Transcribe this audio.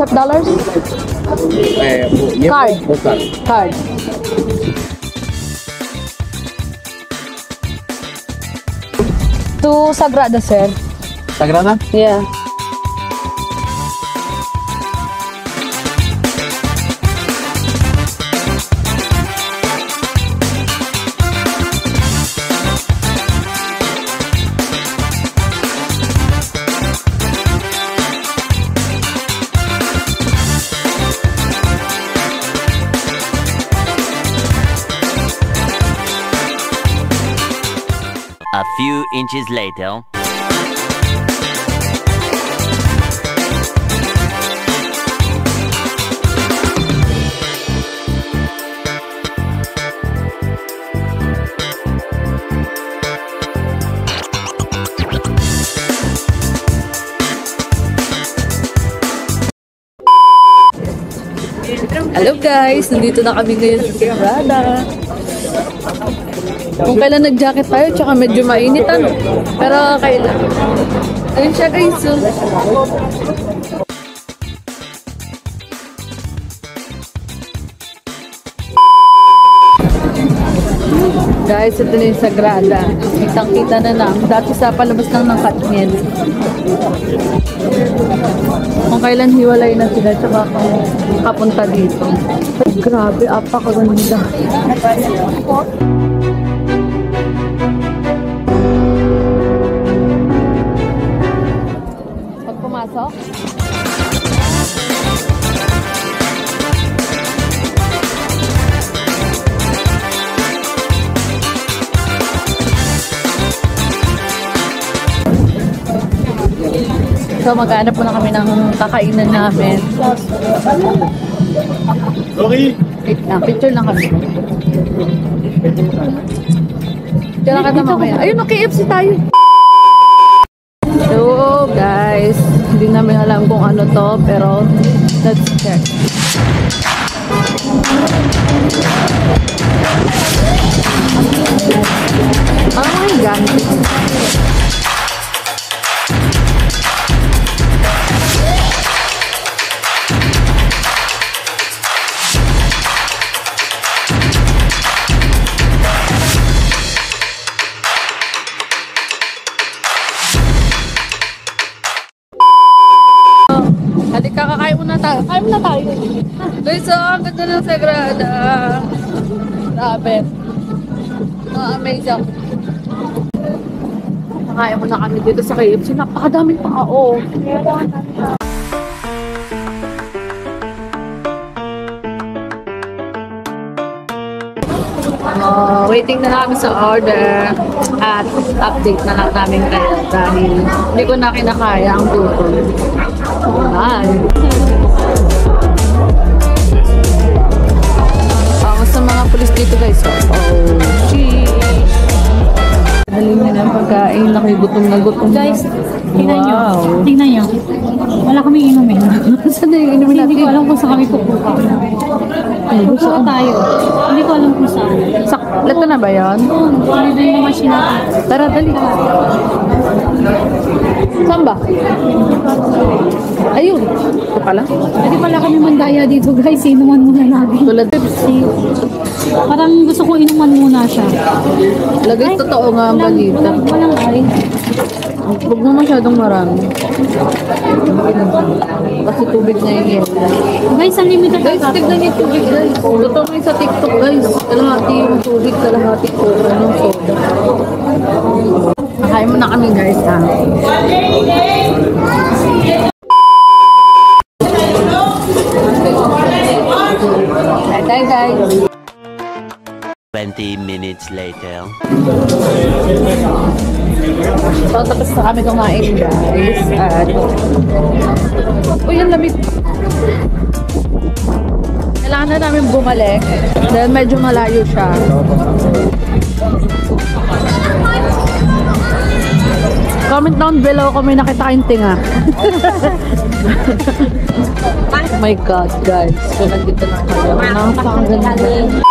accept dollars? Card. Card. To Sagrada, sir. Sagrada? Yeah. A few inches later. Hello guys, nandito na kami ngayon sa Sagrada. Kung kailan nag-jacket tayo, tsaka medyo mainit ano. Pero kailan. Ayun siya guys. So. Guys, ito na yung Sagrada. Kitang-kita na lang. Dati sa palabas lang ng Katniel. Kung kailan hiwalay na sila, tsaka kung kapunta dito. Grabe, apakaganda. Pag pumasok, so maghanap muna kami ng kakainan namin. Okay. Wait lang, picture lang kami. Picture lang kami mamaya. Ayun, KFC tayo. So guys, hindi namin alam kung ano to, pero let's check. Oh my God. Halik, kakakain muna tayo. Kain muna tayo. Guys, so, ang ganda ng Sagrada. Grabe. Amazing. Kakain muna kami dito sa KFC. Napakadaming tao. Waiting na namin sa order at update na lang namin kayo dahil hindi ko na kinakaya ang gutom. Ako sa mga pulis dito guys. Oh, sheesh. Dali nyo na ang pagkain. Nakigutom na gutom. Guys, tingnan nyo. Wow. Tingnan nyo. Wala kaming inumin. Saan na yung inumin natin? Hindi ko alam kung saan kami kukuha. Kukuha tayo. Hindi ko alam kung saan. Ito na ba yun? Ano din yung machine natin? Tara, dali. Saan ba? Ayun. Ito pala. Hindi pala kami mandaya dito guys. Inuman muna namin. Tulad. Parang gusto ko inuman muna siya. Lagay totoo nga ang balita. Walang ay. Huwag mo masyadong marami. Kasi tubig na yung yelo. Guys, unlimited Guys, tignan yung tubig guys. Totoo mo yung sa TikTok guys. Kalahati yung tubig, kalahati ko. Anong soda. Nakain mo na kami guys ha. Bye guys. 20 minutes later. So, tapos na kami kumain guys. At uy, ang lamig. Kailangan na namin bumalik dahil medyo malayo siya. Comment down below kung may nakita kayong tinga. Oh my God guys. So, nandito na kami. Napakaganda.